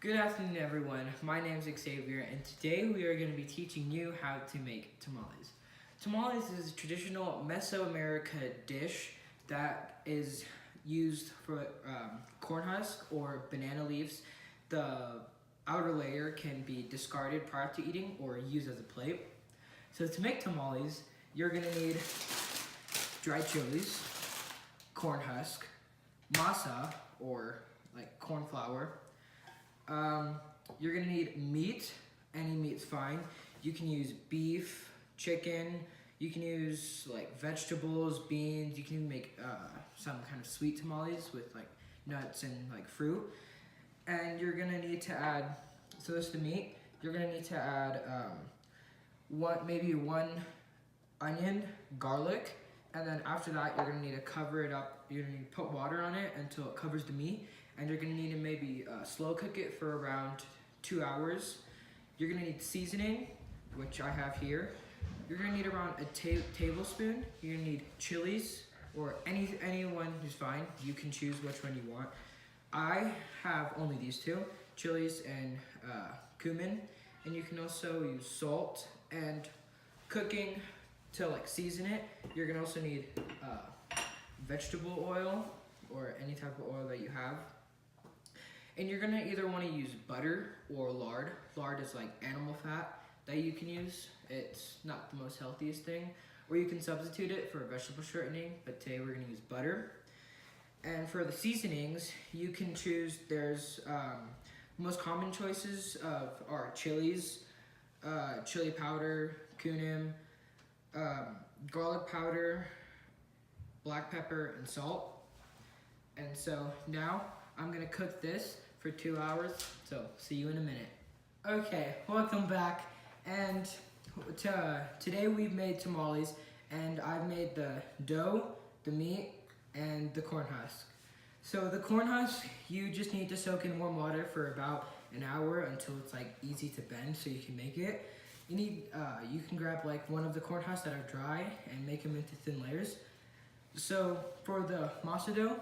Good afternoon, everyone. My name is Xavier, and today we are going to be teaching you how to make tamales. Tamales is a traditional Mesoamerica dish that is used for corn husk or banana leaves. The outer layer can be discarded prior to eating or used as a plate. So to make tamales, you're going to need dried chilies, corn husk, masa or like corn flour. You're gonna need meat. Any meat's fine. You can use beef, chicken. You can use like vegetables, beans. You can even make some kind of sweet tamales with like nuts and like fruit. And you're gonna need to add. So this is the meat. You're gonna need to add maybe one onion, garlic, and then after that you're gonna need to cover it up. You're gonna need to put water on it until it covers the meat, and you're gonna need to maybe slow cook it for around 2 hours. You're gonna need seasoning, which I have here. You're gonna need around a tablespoon. You're gonna need chilies, or anyone who's fine. You can choose which one you want. I have only these two, chilies and cumin, and you can also use salt. And cooking to like season it, you're gonna also need vegetable oil or any type of oil that you have. And you're gonna either wanna use butter or lard. Lard is like animal fat that you can use. It's not the most healthiest thing. Or you can substitute it for vegetable shortening, but today we're gonna use butter. And for the seasonings, you can choose, there's most common choices are chilies, chili powder, cumin, garlic powder, black pepper, and salt. And so now I'm gonna cook this for 2 hours, so see you in a minute. Okay, welcome back. And today we've made tamales, and I've made the dough, the meat, and the corn husk. So the corn husk, you just need to soak in warm water for about an hour until it's like easy to bend so you can make it. You can grab like one of the corn husks that are dry and make them into thin layers. So for the masa dough,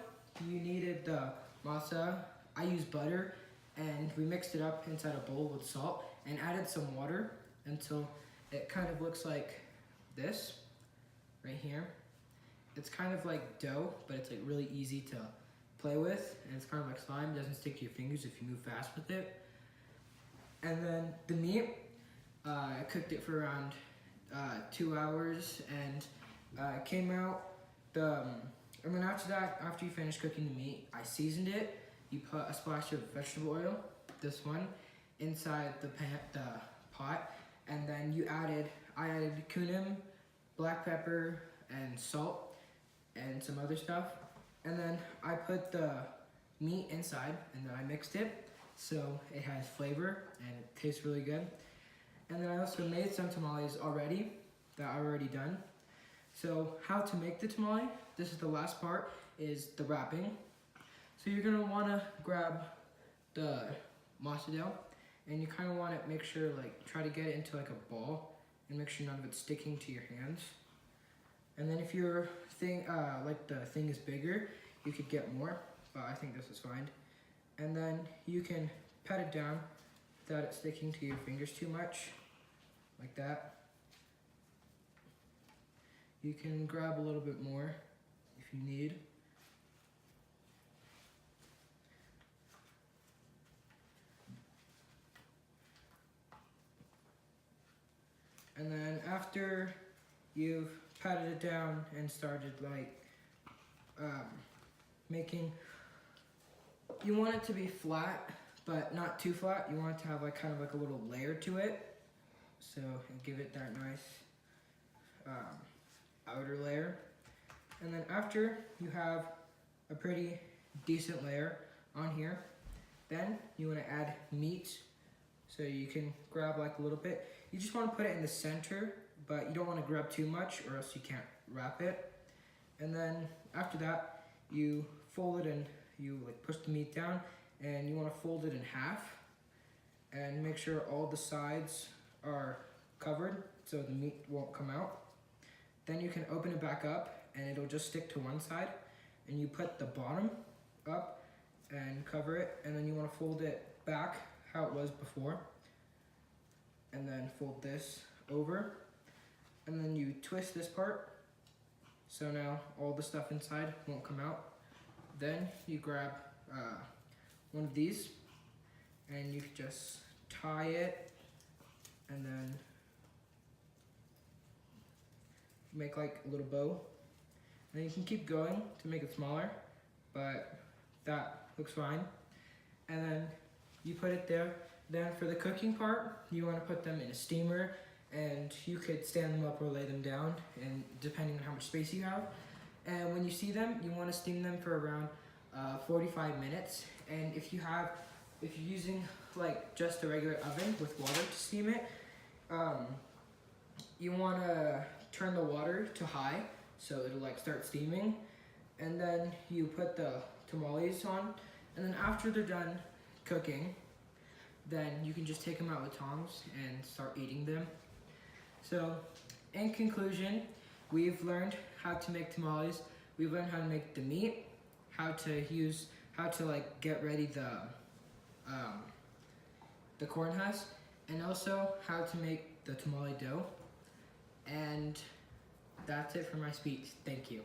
you needed the masa. I used butter, and we mixed it up inside a bowl with salt and added some water until it kind of looks like this right here. It's kind of like dough, but it's like really easy to play with, and it's kind of like slime. It doesn't stick to your fingers if you move fast with it. And then the meat, I cooked it for around 2 hours, and it came out. And then after that, after you finish cooking the meat, I seasoned it. You put a splash of vegetable oil, this one, inside the pot, and then I added cumin, black pepper, and salt, and some other stuff. And then I put the meat inside, and then I mixed it, so it has flavor, and it tastes really good. And then I also made some tamales already, that I've already done. So how to make the tamale, this is the last part, is the wrapping. So you're gonna wanna grab the masa dough, and you kinda wanna make sure, like, try to get it into like a ball, and make sure none of it's sticking to your hands. And then if your thing, the thing is bigger, you could get more, but I think this is fine. And then you can pat it down without it sticking to your fingers too much, like that. You can grab a little bit more if you need. And then after you've patted it down and started like making, you want it to be flat, but not too flat. You want it to have like kind of like a little layer to it. So give it that nice outer layer. And then after you have a pretty decent layer on here, then you want to add meat. So you can grab like a little bit. You just want to put it in the center, but you don't want to grab too much or else you can't wrap it. And then after that, you fold it and you like push the meat down, and you want to fold it in half and make sure all the sides are covered so the meat won't come out. Then you can open it back up, and it'll just stick to one side, and you put the bottom up, and cover it, and then you want to fold it back how it was before, and then fold this over, and then you twist this part so now all the stuff inside won't come out. Then you grab one of these and you can just tie it and then make like a little bow. And you can keep going to make it smaller, but that looks fine. And then you put it there. Then for the cooking part, you want to put them in a steamer, and you could stand them up or lay them down, and depending on how much space you have. And when you see them, you want to steam them for around 45 minutes. And if you're using like just a regular oven with water to steam it, you want to turn the water to high so it'll like start steaming. And then you put the tamales on, and then after they're done cooking, then you can just take them out with tongs and start eating them. So, in conclusion, we've learned how to make tamales. We've learned how to make the meat, how to like get ready the corn husk, and also how to make the tamale dough. And that's it for my speech. Thank you.